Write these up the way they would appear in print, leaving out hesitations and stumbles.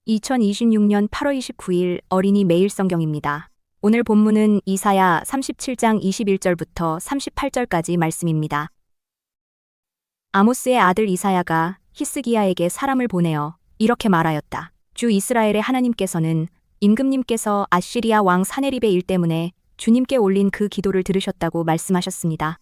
2026년 8월 29일 어린이 매일 성경입니다. 오늘 본문은 이사야 37장 21절부터 38절까지 말씀입니다. 아모스의 아들 이사야가 히스기야에게 사람을 보내어 이렇게 말하였다. 주 이스라엘의 하나님께서는 임금님께서 아시리아 왕 사네립의 일 때문에 주님께 올린 그 기도를 들으셨다고 말씀하셨습니다.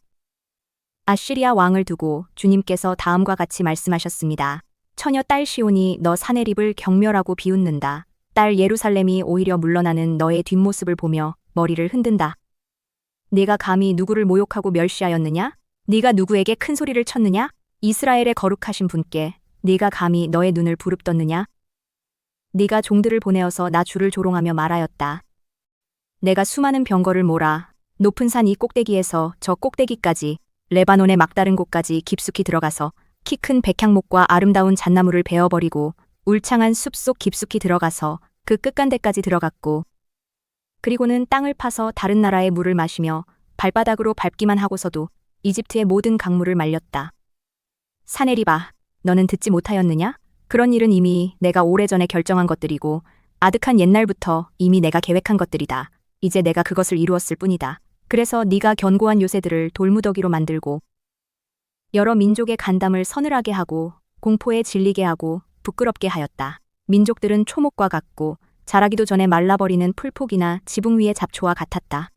아시리아 왕을 두고 주님께서 다음과 같이 말씀하셨습니다. 처녀 딸 시온이 너 사네립을 경멸하고 비웃는다. 딸 예루살렘이 오히려 물러나는 너의 뒷모습을 보며 머리를 흔든다. 네가 감히 누구를 모욕하고 멸시하였느냐? 네가 누구에게 큰 소리를 쳤느냐? 이스라엘의 거룩하신 분께 네가 감히 너의 눈을 부릅떴느냐? 네가 종들을 보내어서 나 주를 조롱하며 말하였다. 내가 수많은 병거를 몰아 높은 산 이 꼭대기에서 저 꼭대기까지 레바논의 막다른 곳까지 깊숙이 들어가서 키 큰 백향목과 아름다운 잣나무를 베어버리고 울창한 숲속 깊숙이 들어가서 그 끝간데까지 들어갔고 그리고는 땅을 파서 다른 나라의 물을 마시며 발바닥으로 밟기만 하고서도 이집트의 모든 강물을 말렸다. 사네립아, 너는 듣지 못하였느냐? 그런 일은 이미 내가 오래전에 결정한 것들이고 아득한 옛날부터 이미 내가 계획한 것들이다. 이제 내가 그것을 이루었을 뿐이다. 그래서 네가 견고한 요새들을 돌무더기로 만들고 여러 민족의 간담을 서늘하게 하고 공포에 질리게 하고 부끄럽게 하였다. 민족들은 초목과 같고 자라기도 전에 말라버리는 풀폭이나 지붕 위의 잡초와 같았다.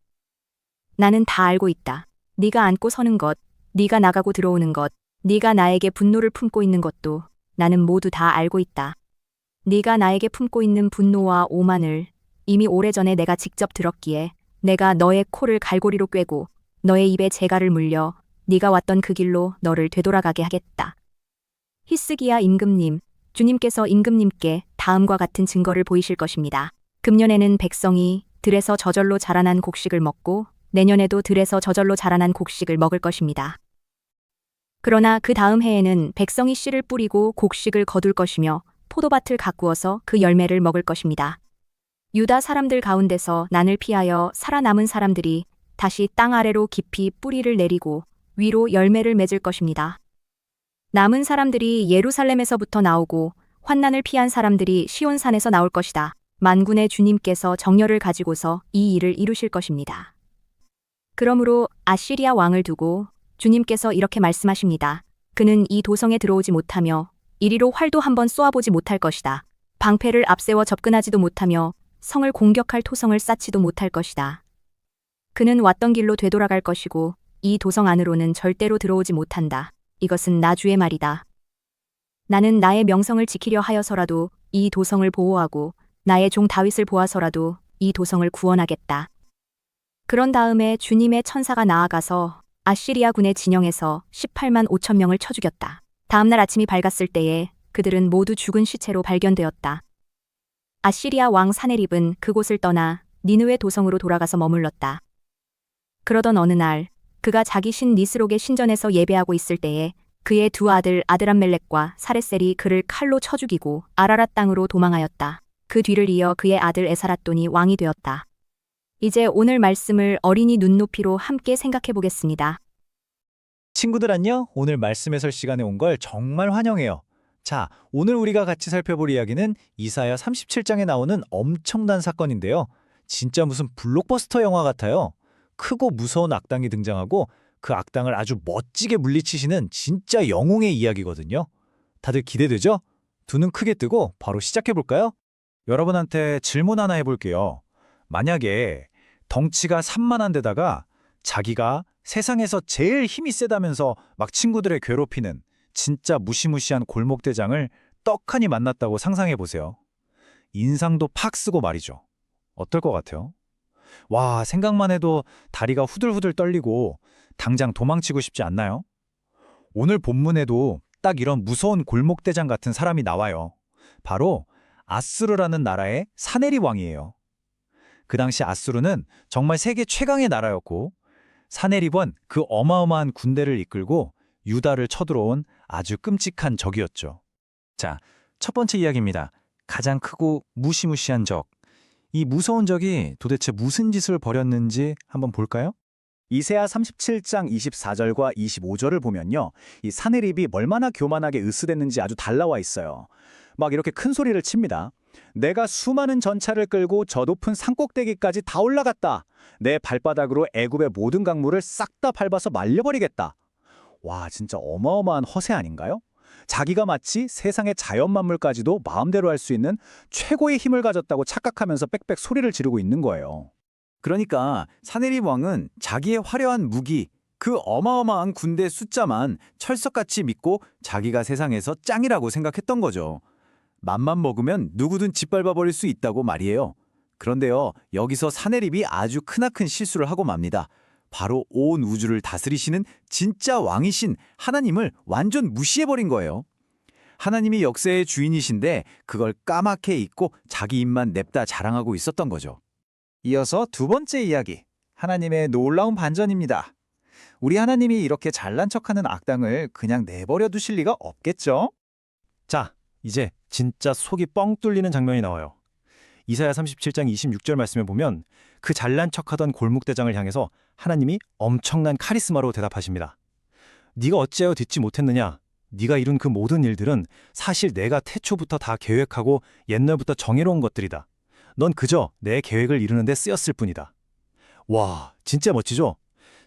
나는 다 알고 있다. 네가 앉고 서는 것, 네가 나가고 들어오는 것, 네가 나에게 분노를 품고 있는 것도 나는 모두 다 알고 있다. 네가 나에게 품고 있는 분노와 오만을 이미 오래전에 내가 직접 들었기에 내가 너의 코를 갈고리로 꿰고 너의 입에 재갈을 물려 네가 왔던 그 길로 너를 되돌아가게 하겠다. 히스기야 임금님, 주님께서 임금님께 다음과 같은 증거를 보이실 것입니다. 금년에는 백성이 들에서 저절로 자라난 곡식을 먹고 내년에도 들에서 저절로 자라난 곡식을 먹을 것입니다. 그러나 그 다음 해에는 백성이 씨를 뿌리고 곡식을 거둘 것이며 포도밭을 가꾸어서 그 열매를 먹을 것입니다. 유다 사람들 가운데서 난을 피하여 살아남은 사람들이 다시 땅 아래로 깊이 뿌리를 내리고 위로 열매를 맺을 것입니다. 남은 사람들이 예루살렘에서부터 나오고 환난을 피한 사람들이 시온산에서 나올 것이다. 만군의 주님께서 정열을 가지고서 이 일을 이루실 것입니다. 그러므로 아시리아 왕을 두고 주님께서 이렇게 말씀하십니다. 그는 이 도성에 들어오지 못하며 이리로 활도 한번 쏘아보지 못할 것이다. 방패를 앞세워 접근하지도 못하며 성을 공격할 토성을 쌓지도 못할 것이다. 그는 왔던 길로 되돌아갈 것이고 이 도성 안으로는 절대로 들어오지 못한다. 이것은 나 주의 말이다. 나는 나의 명성을 지키려 하여서라도 이 도성을 보호하고 나의 종 다윗을 보아서라도 이 도성을 구원하겠다. 그런 다음에 주님의 천사가 나아가서 아시리아 군의 진영에서 18만 5천 명을 쳐 죽였다. 다음날 아침이 밝았을 때에 그들은 모두 죽은 시체로 발견되었다. 아시리아 왕 사네립은 그곳을 떠나 니느웨 도성으로 돌아가서 머물렀다. 그러던 어느 날 그가 자기 신 니스록의 신전에서 예배하고 있을 때에 그의 두 아들 아드람멜렉과 사레셀이 그를 칼로 쳐 죽이고 아라랏 땅으로 도망하였다. 그 뒤를 이어 그의 아들 에사랏돈이 왕이 되었다. 이제 오늘 말씀을 어린이 눈높이로 함께 생각해 보겠습니다. 친구들 안녕? 오늘 말씀 해설 시간에 온 걸 정말 환영해요. 자, 오늘 우리가 같이 살펴볼 이야기는 이사야 37장에 나오는 엄청난 사건인데요. 진짜 무슨 블록버스터 영화 같아요. 크고 무서운 악당이 등장하고 그 악당을 아주 멋지게 물리치시는 진짜 영웅의 이야기거든요. 다들 기대되죠? 두 눈 크게 뜨고 바로 시작해볼까요? 여러분한테 질문 하나 해볼게요. 만약에 덩치가 산만한 데다가 자기가 세상에서 제일 힘이 세다면서 막 친구들을 괴롭히는 진짜 무시무시한 골목대장을 떡하니 만났다고 상상해보세요. 인상도 팍 쓰고 말이죠. 어떨 것 같아요? 와, 생각만 해도 다리가 후들후들 떨리고 당장 도망치고 싶지 않나요? 오늘 본문에도 딱 이런 무서운 골목대장 같은 사람이 나와요. 바로 아수르라는 나라의 사네립 왕이에요. 그 당시 아수르는 정말 세계 최강의 나라였고 사네립은 그 어마어마한 군대를 이끌고 유다를 쳐들어온 아주 끔찍한 적이었죠. 자, 첫 번째 이야기입니다. 가장 크고 무시무시한 적. 이 무서운 적이 도대체 무슨 짓을 벌였는지 한번 볼까요? 이사야 37장 24절과 25절을 보면요. 이 사네립이 얼마나 교만하게 으스댔는지 아주 달 나와 있어요. 막 이렇게 큰 소리를 칩니다. 내가 수많은 전차를 끌고 저 높은 산꼭대기까지 다 올라갔다. 내 발바닥으로 애굽의 모든 강물을 싹 다 밟아서 말려버리겠다. 와, 진짜 어마어마한 허세 아닌가요? 자기가 마치 세상의 자연 만물까지도 마음대로 할 수 있는 최고의 힘을 가졌다고 착각하면서 빽빽 소리를 지르고 있는 거예요. 그러니까 사네립 왕은 자기의 화려한 무기, 그 어마어마한 군대 숫자만 철석같이 믿고 자기가 세상에서 짱이라고 생각했던 거죠. 맘만 먹으면 누구든 짓밟아버릴 수 있다고 말이에요. 그런데요, 여기서 사네립이 아주 크나큰 실수를 하고 맙니다. 바로 온 우주를 다스리시는 진짜 왕이신 하나님을 완전 무시해버린 거예요. 하나님이 역사의 주인이신데 그걸 까맣게 잊고 자기 입만 냅다 자랑하고 있었던 거죠. 이어서 두 번째 이야기, 하나님의 놀라운 반전입니다. 우리 하나님이 이렇게 잘난 척하는 악당을 그냥 내버려 두실 리가 없겠죠? 자, 이제 진짜 속이 뻥 뚫리는 장면이 나와요. 이사야 37장 26절 말씀에 보면 그 잘난 척하던 골목대장을 향해서 하나님이 엄청난 카리스마로 대답하십니다. 네가 어찌하여 듣지 못했느냐? 네가 이룬 그 모든 일들은 사실 내가 태초부터 다 계획하고 옛날부터 정해놓은 것들이다. 넌 그저 내 계획을 이루는 데 쓰였을 뿐이다. 와, 진짜 멋지죠?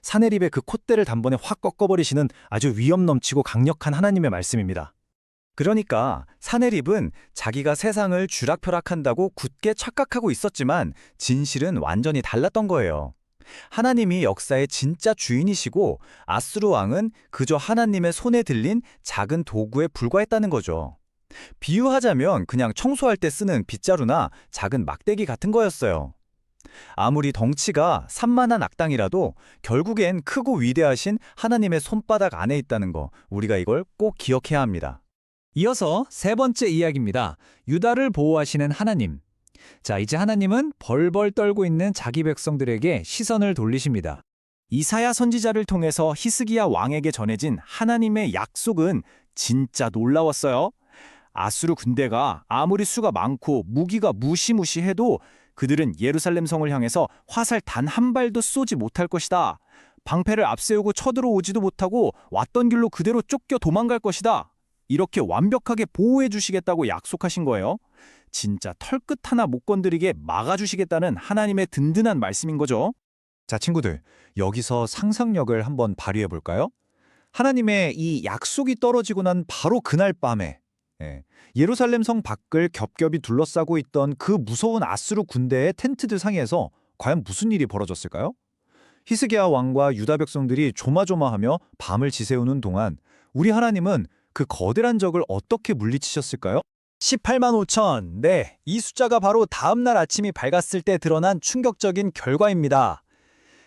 사네립의 그 콧대를 단번에 확 꺾어버리시는 아주 위험 넘치고 강력한 하나님의 말씀입니다. 그러니까 사네립은 자기가 세상을 쥐락펴락한다고 굳게 착각하고 있었지만 진실은 완전히 달랐던 거예요. 하나님이 역사의 진짜 주인이시고 아수르 왕은 그저 하나님의 손에 들린 작은 도구에 불과했다는 거죠. 비유하자면 그냥 청소할 때 쓰는 빗자루나 작은 막대기 같은 거였어요. 아무리 덩치가 산만한 악당이라도 결국엔 크고 위대하신 하나님의 손바닥 안에 있다는 거, 우리가 이걸 꼭 기억해야 합니다. 이어서 세 번째 이야기입니다. 유다를 보호하시는 하나님. 자, 이제 하나님은 벌벌 떨고 있는 자기 백성들에게 시선을 돌리십니다. 이사야 선지자를 통해서 히스기야 왕에게 전해진 하나님의 약속은 진짜 놀라웠어요. 아수르 군대가 아무리 수가 많고 무기가 무시무시해도 그들은 예루살렘 성을 향해서 화살 단 한 발도 쏘지 못할 것이다. 방패를 앞세우고 쳐들어오지도 못하고 왔던 길로 그대로 쫓겨 도망갈 것이다. 이렇게 완벽하게 보호해 주시겠다고 약속하신 거예요. 진짜 털끝 하나 못 건드리게 막아주시겠다는 하나님의 든든한 말씀인 거죠. 자, 친구들, 여기서 상상력을 한번 발휘해 볼까요? 하나님의 이 약속이 떨어지고 난 바로 그날 밤에 예루살렘 성 밖을 겹겹이 둘러싸고 있던 그 무서운 아수르 군대의 텐트들 상에서 과연 무슨 일이 벌어졌을까요? 히스기야 왕과 유다 백성들이 조마조마하며 밤을 지새우는 동안 우리 하나님은 그 거대한 적을 어떻게 물리치셨을까요? 18만 5천. 네, 이 숫자가 바로 다음 날 아침이 밝았을 때 드러난 충격적인 결과입니다.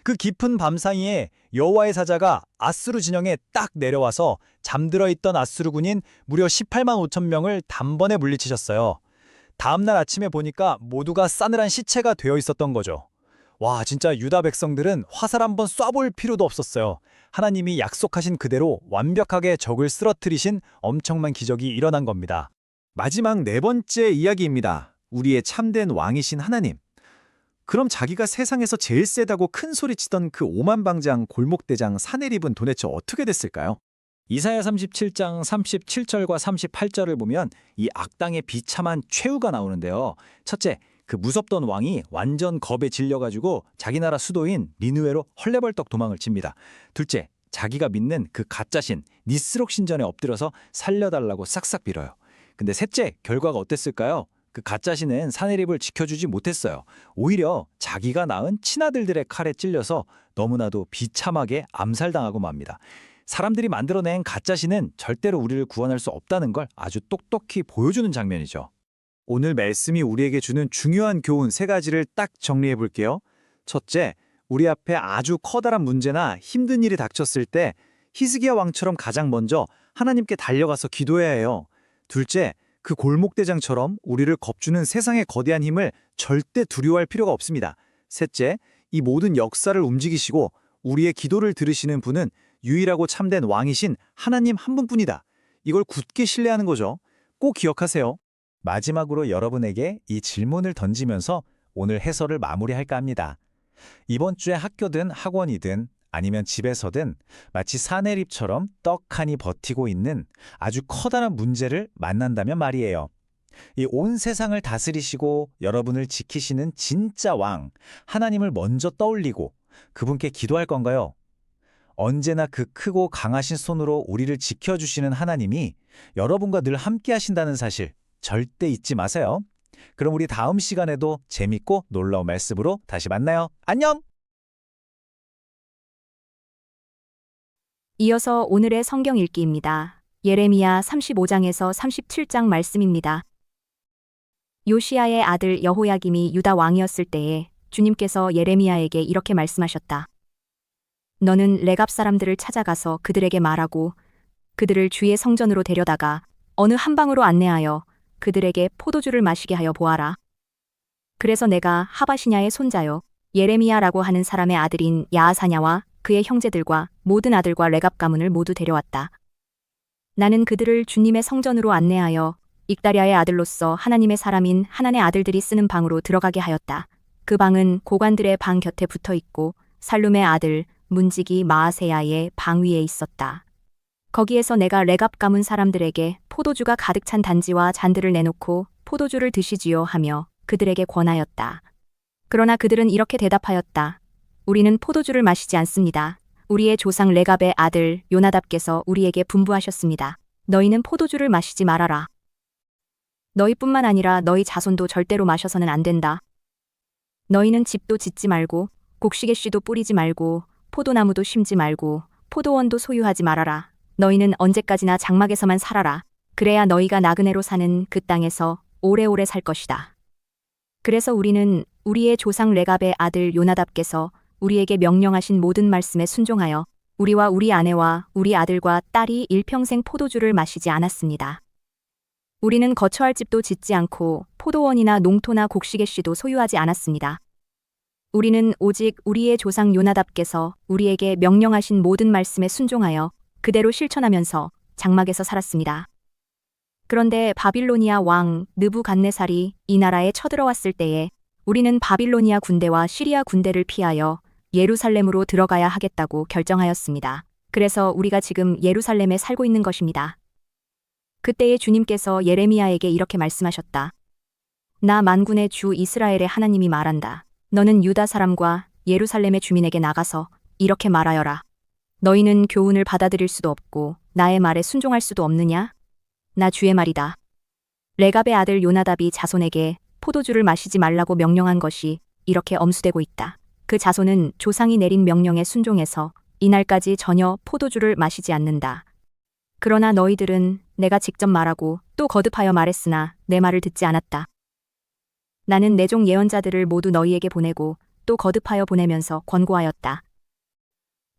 그 깊은 밤 사이에 여호와의 사자가 아수르 진영에 딱 내려와서 잠들어 있던 아수르 군인 무려 18만 5천 명을 단번에 물리치셨어요. 다음 날 아침에 보니까 모두가 싸늘한 시체가 되어 있었던 거죠. 와, 진짜 유다 백성들은 화살 한번 쏴볼 필요도 없었어요. 하나님이 약속하신 그대로 완벽하게 적을 쓰러뜨리신 엄청난 기적이 일어난 겁니다. 마지막 네 번째 이야기입니다. 우리의 참된 왕이신 하나님. 그럼 자기가 세상에서 제일 세다고 큰 소리치던 그 오만방장 골목대장 사네립은 도대체 어떻게 됐을까요? 이사야 37장 37절과 38절을 보면 이 악당의 비참한 최후가 나오는데요. 첫째, 그 무섭던 왕이 완전 겁에 질려가지고 자기 나라 수도인 니느웨로 헐레벌떡 도망을 칩니다. 둘째, 자기가 믿는 그 가짜신 니스록 신전에 엎드려서 살려달라고 싹싹 빌어요. 근데 셋째, 결과가 어땠을까요? 그 가짜신은 사네립을 지켜주지 못했어요. 오히려 자기가 낳은 친아들들의 칼에 찔려서 너무나도 비참하게 암살당하고 맙니다. 사람들이 만들어낸 가짜신은 절대로 우리를 구원할 수 없다는 걸 아주 똑똑히 보여주는 장면이죠. 오늘 말씀이 우리에게 주는 중요한 교훈 세 가지를 딱 정리해 볼게요. 첫째, 우리 앞에 아주 커다란 문제나 힘든 일이 닥쳤을 때 히스기야 왕처럼 가장 먼저 하나님께 달려가서 기도해야 해요. 둘째, 그 골목대장처럼 우리를 겁주는 세상의 거대한 힘을 절대 두려워할 필요가 없습니다. 셋째, 이 모든 역사를 움직이시고 우리의 기도를 들으시는 분은 유일하고 참된 왕이신 하나님 한 분뿐이다. 이걸 굳게 신뢰하는 거죠. 꼭 기억하세요. 마지막으로 여러분에게 이 질문을 던지면서 오늘 해설을 마무리할까 합니다. 이번 주에 학교든 학원이든 아니면 집에서든 마치 사내립처럼 떡하니 버티고 있는 아주 커다란 문제를 만난다면 말이에요. 이 온 세상을 다스리시고 여러분을 지키시는 진짜 왕, 하나님을 먼저 떠올리고 그분께 기도할 건가요? 언제나 그 크고 강하신 손으로 우리를 지켜주시는 하나님이 여러분과 늘 함께 하신다는 사실 절대 잊지 마세요. 그럼 우리 다음 시간에도 재밌고 놀라운 말씀으로 다시 만나요. 안녕! 이어서 오늘의 성경 읽기입니다. 예레미야 35장에서 37장 말씀입니다. 요시야의 아들 여호야김이 유다 왕이었을 때에 주님께서 예레미야에게 이렇게 말씀하셨다. 너는 레갑 사람들을 찾아가서 그들에게 말하고 그들을 주의 성전으로 데려다가 어느 한 방으로 안내하여 그들에게 포도주를 마시게 하여 보아라. 그래서 내가 하바시냐의 손자요 예레미야라고 하는 사람의 아들인 야하사냐와 그의 형제들과 모든 아들과 레갑 가문을 모두 데려왔다. 나는 그들을 주님의 성전으로 안내하여 익다랴의 아들로서 하나님의 사람인 하나님의 아들들이 쓰는 방으로 들어가게 하였다. 그 방은 고관들의 방 곁에 붙어 있고 살룸의 아들 문지기 마아세야의 방 위에 있었다. 거기에서 내가 레갑 가문 사람들에게 포도주가 가득 찬 단지와 잔들을 내놓고 포도주를 드시지요 하며 그들에게 권하였다. 그러나 그들은 이렇게 대답하였다. 우리는 포도주를 마시지 않습니다. 우리의 조상 레갑의 아들 요나답께서 우리에게 분부하셨습니다. 너희는 포도주를 마시지 말아라. 너희뿐만 아니라 너희 자손도 절대로 마셔서는 안 된다. 너희는 집도 짓지 말고 곡식의 씨도 뿌리지 말고 포도나무도 심지 말고 포도원도 소유하지 말아라. 너희는 언제까지나 장막에서만 살아라. 그래야 너희가 나그네로 사는 그 땅에서 오래오래 살 것이다. 그래서 우리는 우리의 조상 레갑의 아들 요나답께서 우리에게 명령하신 모든 말씀에 순종하여 우리와 우리 아내와 우리 아들과 딸이 일평생 포도주를 마시지 않았습니다. 우리는 거처할 집도 짓지 않고 포도원이나 농토나 곡식의 씨도 소유하지 않았습니다. 우리는 오직 우리의 조상 요나답께서 우리에게 명령하신 모든 말씀에 순종하여 그대로 실천하면서 장막에서 살았습니다. 그런데 바빌로니아 왕 느부갓네살이 이 나라에 쳐들어왔을 때에 우리는 바빌로니아 군대와 시리아 군대를 피하여 예루살렘으로 들어가야 하겠다고 결정하였습니다. 그래서 우리가 지금 예루살렘에 살고 있는 것입니다. 그때에 주님께서 예레미야에게 이렇게 말씀하셨다. 나 만군의 주 이스라엘의 하나님이 말한다. 너는 유다 사람과 예루살렘의 주민에게 나가서 이렇게 말하여라. 너희는 교훈을 받아들일 수도 없고 나의 말에 순종할 수도 없느냐? 나 주의 말이다. 레갑의 아들 요나답이 자손에게 포도주를 마시지 말라고 명령한 것이 이렇게 엄수되고 있다. 그 자손은 조상이 내린 명령에 순종해서 이날까지 전혀 포도주를 마시지 않는다. 그러나 너희들은 내가 직접 말하고 또 거듭하여 말했으나 내 말을 듣지 않았다. 나는 내 종 예언자들을 모두 너희에게 보내고 또 거듭하여 보내면서 권고하였다.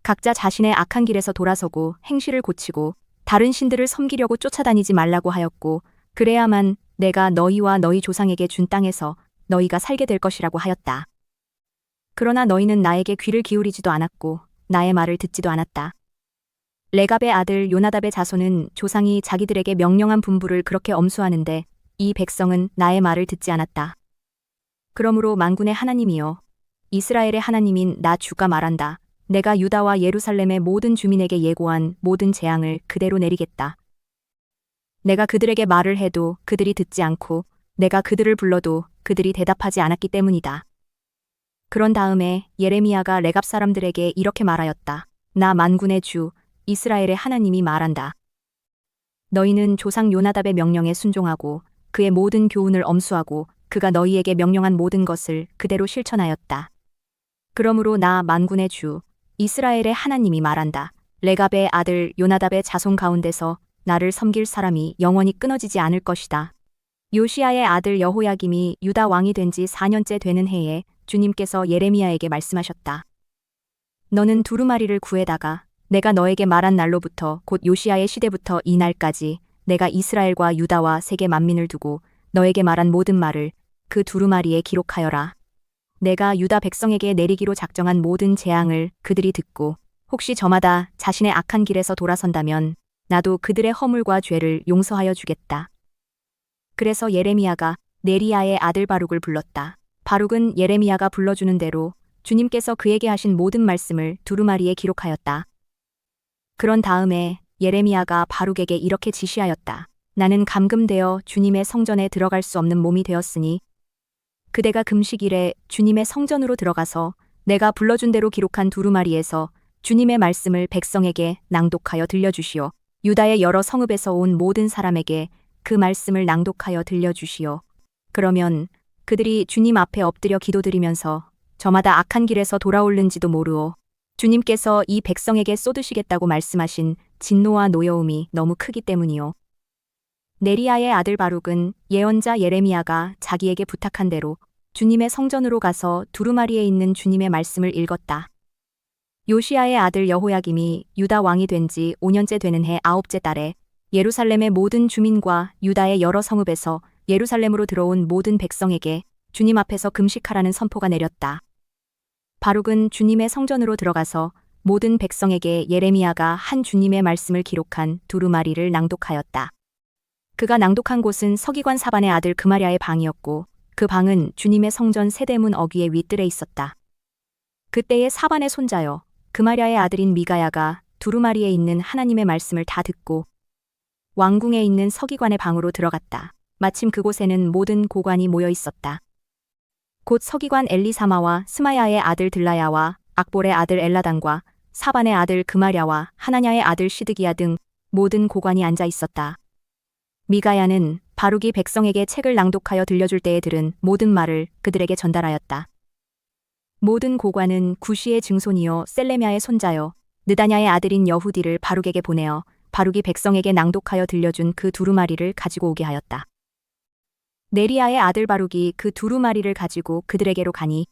각자 자신의 악한 길에서 돌아서고 행실을 고치고 다른 신들을 섬기려고 쫓아다니지 말라고 하였고 그래야만 내가 너희와 너희 조상에게 준 땅에서 너희가 살게 될 것이라고 하였다. 그러나 너희는 나에게 귀를 기울이지도 않았고 나의 말을 듣지도 않았다. 레갑의 아들 요나답의 자손은 조상이 자기들에게 명령한 분부를 그렇게 엄수하는데 이 백성은 나의 말을 듣지 않았다. 그러므로 만군의 하나님이여 이스라엘의 하나님인 나 주가 말한다. 내가 유다와 예루살렘의 모든 주민에게 예고한 모든 재앙을 그대로 내리겠다. 내가 그들에게 말을 해도 그들이 듣지 않고 내가 그들을 불러도 그들이 대답하지 않았기 때문이다. 그런 다음에 예레미야가 레갑 사람들에게 이렇게 말하였다. 나 만군의 주 이스라엘의 하나님이 말한다. 너희는 조상 요나답의 명령에 순종하고 그의 모든 교훈을 엄수하고 그가 너희에게 명령한 모든 것을 그대로 실천하였다. 그러므로 나 만군의 주 이스라엘의 하나님이 말한다. 레갑의 아들 요나답의 자손 가운데서 나를 섬길 사람이 영원히 끊어지지 않을 것이다. 요시야의 아들 여호야김이 유다 왕이 된 지 4년째 되는 해에 주님께서 예레미야에게 말씀하셨다. 너는 두루마리를 구해다가 내가 너에게 말한 날로부터 곧 요시야의 시대부터 이 날까지 내가 이스라엘과 유다와 세계 만민을 두고 너에게 말한 모든 말을 그 두루마리에 기록하여라. 내가 유다 백성에게 내리기로 작정한 모든 재앙을 그들이 듣고 혹시 저마다 자신의 악한 길에서 돌아선다면 나도 그들의 허물과 죄를 용서하여 주겠다. 그래서 예레미야가 네리야의 아들 바룩을 불렀다. 바룩은 예레미야가 불러주는 대로 주님께서 그에게 하신 모든 말씀을 두루마리에 기록하였다. 그런 다음에 예레미야가 바룩에게 이렇게 지시하였다. 나는 감금되어 주님의 성전에 들어갈 수 없는 몸이 되었으니 그대가 금식일에 주님의 성전으로 들어가서 내가 불러준 대로 기록한 두루마리에서 주님의 말씀을 백성에게 낭독하여 들려주시오. 유다의 여러 성읍에서 온 모든 사람에게 그 말씀을 낭독하여 들려주시오. 그러면 그들이 주님 앞에 엎드려 기도드리면서 저마다 악한 길에서 돌아올는지도 모르오. 주님께서 이 백성에게 쏟으시겠다고 말씀하신 진노와 노여움이 너무 크기 때문이오. 네리야의 아들 바룩은 예언자 예레미야가 자기에게 부탁한 대로 주님의 성전으로 가서 두루마리에 있는 주님의 말씀을 읽었다. 요시야의 아들 여호야김이 유다 왕이 된 지 5년째 되는 해 9째 달에 예루살렘의 모든 주민과 유다의 여러 성읍에서 예루살렘으로 들어온 모든 백성에게 주님 앞에서 금식하라는 선포가 내렸다. 바룩은 주님의 성전으로 들어가서 모든 백성에게 예레미야가 한 주님의 말씀을 기록한 두루마리를 낭독하였다. 그가 낭독한 곳은 서기관 사반의 아들 그마랴의 방이었고 그 방은 주님의 성전 세대문 어귀의 윗뜰에 있었다. 그때의 사반의 손자여 그마랴의 아들인 미가야가 두루마리에 있는 하나님의 말씀을 다 듣고 왕궁에 있는 서기관의 방으로 들어갔다. 마침 그곳에는 모든 고관이 모여 있었다. 곧 서기관 엘리사마와 스마야의 아들 들라야와 악볼의 아들 엘라단과 사반의 아들 그마랴와 하나냐의 아들 시드기야 등 모든 고관이 앉아 있었다. 미가야는 바룩이 백성에게 책을 낭독하여 들려줄 때에 들은 모든 말을 그들에게 전달하였다. 모든 고관은 구시의 증손이요 셀레미야의 손자요 느다냐의 아들인 여후디를 바룩에게 보내어 바룩이 백성에게 낭독하여 들려준 그 두루마리를 가지고 오게 하였다. 네리야의 아들 바룩이 그 두루마리를 가지고 그들에게로 가니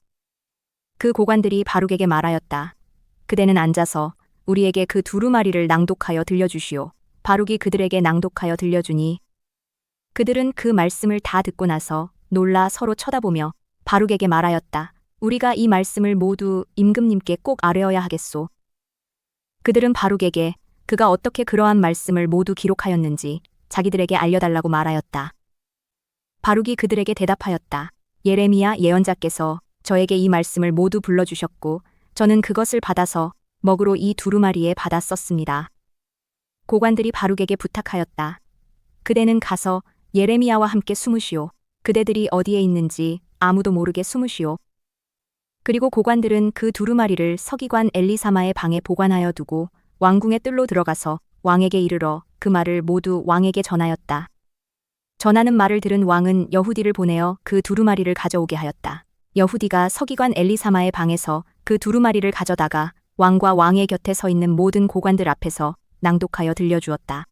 그 고관들이 바룩에게 말하였다. 그대는 앉아서 우리에게 그 두루마리를 낭독하여 들려주시오. 바룩이 그들에게 낭독하여 들려주니 그들은 그 말씀을 다 듣고 나서 놀라 서로 쳐다보며 바룩에게 말하였다. 우리가 이 말씀을 모두 임금님께 꼭 아뢰어야 하겠소. 그들은 바룩에게 그가 어떻게 그러한 말씀을 모두 기록하였는지 자기들에게 알려달라고 말하였다. 바룩이 그들에게 대답하였다. 예레미야 예언자께서 저에게 이 말씀을 모두 불러주셨고 저는 그것을 받아서 먹으로 이 두루마리에 받아 썼습니다. 고관들이 바룩에게 부탁하였다. 그대는 가서 예레미야와 함께 숨으시오. 그대들이 어디에 있는지 아무도 모르게 숨으시오. 그리고 고관들은 그 두루마리를 서기관 엘리사마의 방에 보관하여 두고 왕궁의 뜰로 들어가서 왕에게 이르러 그 말을 모두 왕에게 전하였다. 전하는 말을 들은 왕은 여후디를 보내어 그 두루마리를 가져오게 하였다. 여후디가 서기관 엘리사마의 방에서 그 두루마리를 가져다가 왕과 왕의 곁에 서 있는 모든 고관들 앞에서 낭독하여 들려주었다.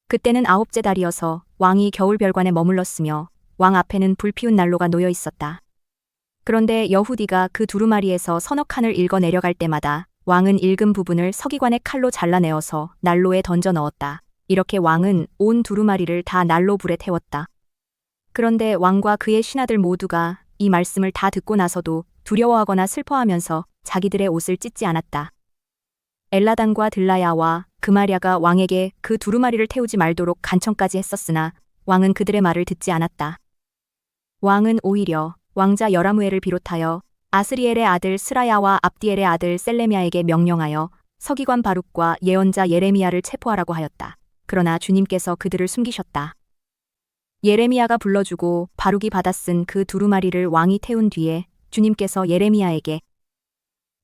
그때는 9째 달이어서 왕이 겨울별관에 머물렀으며 왕 앞에는 불피운 난로가 놓여 있었다. 그런데 여후디가 그 두루마리에서 서너 칸을 읽어 내려갈 때마다 왕은 읽은 부분을 서기관의 칼로 잘라내어서 난로에 던져 넣었다. 이렇게 왕은 온 두루마리를 다 난로 불에 태웠다. 그런데 왕과 그의 신하들 모두가 이 말씀을 다 듣고 나서도 두려워하거나 슬퍼하면서 자기들의 옷을 찢지 않았다. 엘라단과 들라야와 그마랴가 왕에게 그 두루마리를 태우지 말도록 간청까지 했었으나 왕은 그들의 말을 듣지 않았다. 왕은 오히려 왕자 여라무엘을 비롯하여 아스리엘의 아들 스라야와 압디엘의 아들 셀레미야에게 명령하여 서기관 바룩과 예언자 예레미야를 체포하라고 하였다. 그러나 주님께서 그들을 숨기셨다. 예레미야가 불러주고 바룩이 받아 쓴 그 두루마리를 왕이 태운 뒤에 주님께서 예레미야에게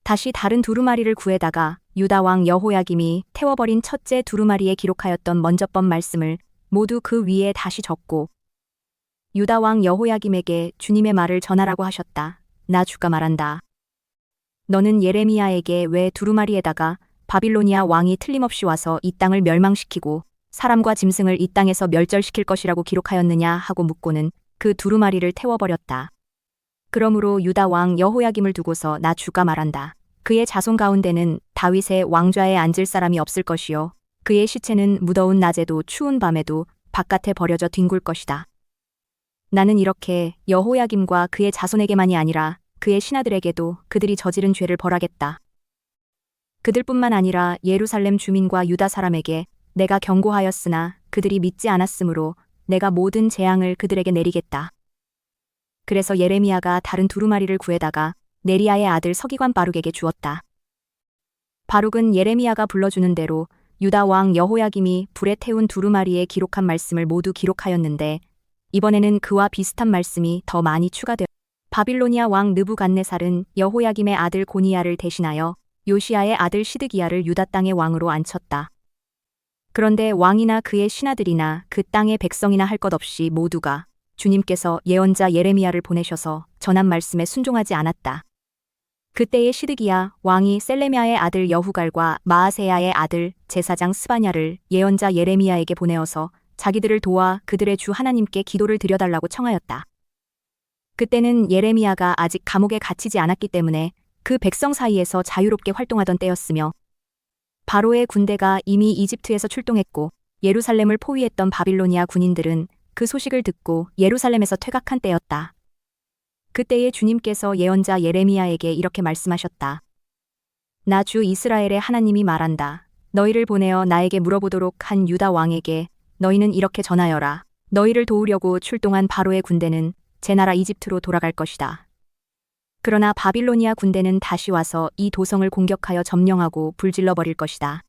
다시 다른 두루마리를 구해다가 유다 왕 여호야김이 태워버린 첫째 두루마리에 기록하였던 먼저번 말씀을 모두 그 위에 다시 적고 유다 왕 여호야김에게 주님의 말을 전하라고 하셨다. 나 주가 말한다. 너는 예레미야에게 왜 두루마리에다가 바빌로니아 왕이 틀림없이 와서 이 땅을 멸망시키고 사람과 짐승을 이 땅에서 멸절시킬 것이라고 기록하였느냐 하고 묻고는 그 두루마리를 태워버렸다. 그러므로 유다 왕 여호야김을 두고서 나 주가 말한다. 그의 자손 가운데는 다윗의 왕좌에 앉을 사람이 없을 것이요 그의 시체는 무더운 낮에도 추운 밤에도 바깥에 버려져 뒹굴 것이다. 나는 이렇게 여호야김과 그의 자손에게만이 아니라 그의 신하들에게도 그들이 저지른 죄를 벌하겠다. 그들뿐만 아니라 예루살렘 주민과 유다 사람에게 내가 경고하였으나 그들이 믿지 않았으므로 내가 모든 재앙을 그들에게 내리겠다. 그래서 예레미야가 다른 두루마리를 구해다가 네리야의 아들 서기관 바룩에게 주었다. 바룩은 예레미야가 불러주는 대로 유다 왕 여호야김이 불에 태운 두루마리에 기록한 말씀을 모두 기록하였는데 이번에는 그와 비슷한 말씀이 더 많이 추가되어 바빌로니아 왕 느부갓네살은 여호야김의 아들 고니야를 대신하여 요시야의 아들 시드기야를 유다 땅의 왕으로 앉혔다. 그런데 왕이나 그의 신하들이나 그 땅의 백성이나 할 것 없이 모두가 주님께서 예언자 예레미야를 보내셔서 전한 말씀에 순종하지 않았다. 그때의 시드기야 왕이 셀레미야의 아들 여후갈과 마아세야의 아들 제사장 스바냐를 예언자 예레미야에게 보내어서 자기들을 도와 그들의 주 하나님께 기도를 드려달라고 청하였다. 그때는 예레미야가 아직 감옥에 갇히지 않았기 때문에 그 백성 사이에서 자유롭게 활동하던 때였으며 바로의 군대가 이미 이집트에서 출동했고 예루살렘을 포위했던 바빌로니아 군인들은 그 소식을 듣고 예루살렘에서 퇴각한 때였다. 그때에 주님께서 예언자 예레미야에게 이렇게 말씀하셨다. 나 주 이스라엘의 하나님이 말한다. 너희를 보내어 나에게 물어보도록 한 유다 왕에게 너희는 이렇게 전하여라. 너희를 도우려고 출동한 바로의 군대는 제 나라 이집트로 돌아갈 것이다. 그러나 바빌로니아 군대는 다시 와서 이 도성을 공격하여 점령하고 불질러 버릴 것이다.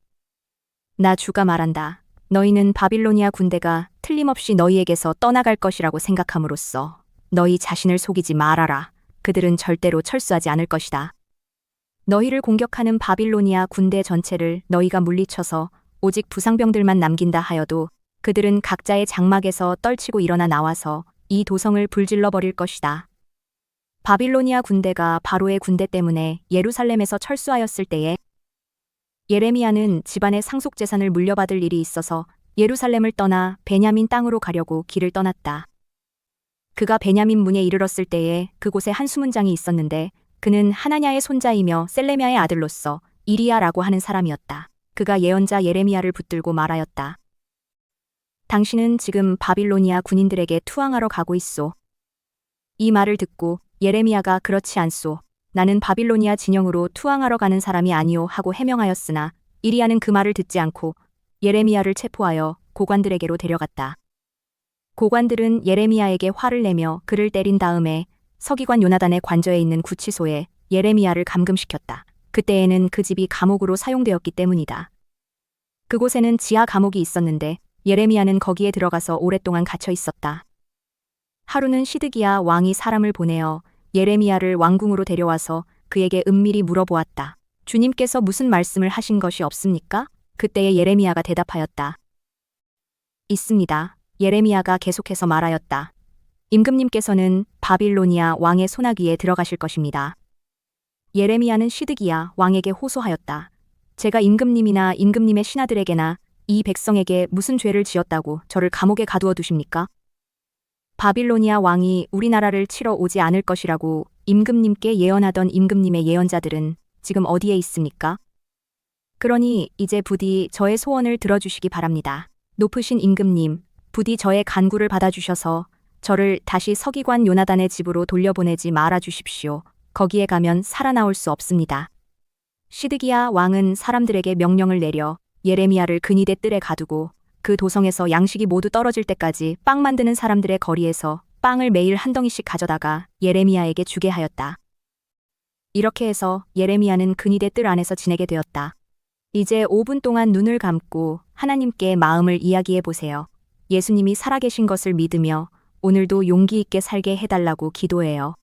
나 주가 말한다. 너희는 바빌로니아 군대가 틀림없이 너희에게서 떠나갈 것이라고 생각함으로써 너희 자신을 속이지 말아라. 그들은 절대로 철수하지 않을 것이다. 너희를 공격하는 바빌로니아 군대 전체를 너희가 물리쳐서 오직 부상병들만 남긴다 하여도 그들은 각자의 장막에서 떨치고 일어나 나와서 이 도성을 불질러 버릴 것이다. 바빌로니아 군대가 바로의 군대 때문에 예루살렘에서 철수하였을 때에 예레미야는 집안의 상속재산을 물려받을 일이 있어서 예루살렘을 떠나 베냐민 땅으로 가려고 길을 떠났다. 그가 베냐민 문에 이르렀을 때에 그곳에 한 수문장이 있었는데 그는 하나냐의 손자이며 셀레미야의 아들로서 이리야라고 하는 사람이었다. 그가 예언자 예레미야를 붙들고 말하였다. 당신은 지금 바빌로니아 군인들에게 투항하러 가고 있소. 이 말을 듣고 예레미야가 그렇지 않소. 나는 바빌로니아 진영으로 투항하러 가는 사람이 아니오 하고 해명하였으나 이리야는 그 말을 듣지 않고 예레미야를 체포하여 고관들에게로 데려갔다. 고관들은 예레미야에게 화를 내며 그를 때린 다음에 서기관 요나단의 관저에 있는 구치소에 예레미야를 감금시켰다. 그때에는 그 집이 감옥으로 사용되었기 때문이다. 그곳에는 지하 감옥이 있었는데 예레미야는 거기에 들어가서 오랫동안 갇혀 있었다. 하루는 시드기야 왕이 사람을 보내어 예레미야를 왕궁으로 데려와서 그에게 은밀히 물어보았다. 주님께서 무슨 말씀을 하신 것이 없습니까? 그때에 예레미야가 대답하였다. 있습니다. 예레미야가 계속해서 말하였다. 임금님께서는 바빌로니아 왕의 손아귀에 들어가실 것입니다. 예레미야는 시드기야 왕에게 호소하였다. 제가 임금님이나 임금님의 신하들에게나 이 백성에게 무슨 죄를 지었다고 저를 감옥에 가두어 두십니까? 바빌로니아 왕이 우리나라를 치러 오지 않을 것이라고 임금님께 예언하던 임금님의 예언자들은 지금 어디에 있습니까? 그러니 이제 부디 저의 소원을 들어주시기 바랍니다. 높으신 임금님, 부디 저의 간구를 받아주셔서 저를 다시 서기관 요나단의 집으로 돌려보내지 말아 주십시오. 거기에 가면 살아나올 수 없습니다. 시드기야 왕은 사람들에게 명령을 내려 예레미야를 근위대 뜰에 가두고 그 도성에서 양식이 모두 떨어질 때까지 빵 만드는 사람들의 거리에서 빵을 매일 한 덩이씩 가져다가 예레미야에게 주게 하였다. 이렇게 해서 예레미야는 근위대 뜰 안에서 지내게 되었다. 이제 5분 동안 눈을 감고 하나님께 마음을 이야기해 보세요. 예수님이 살아계신 것을 믿으며 오늘도 용기 있게 살게 해달라고 기도해요.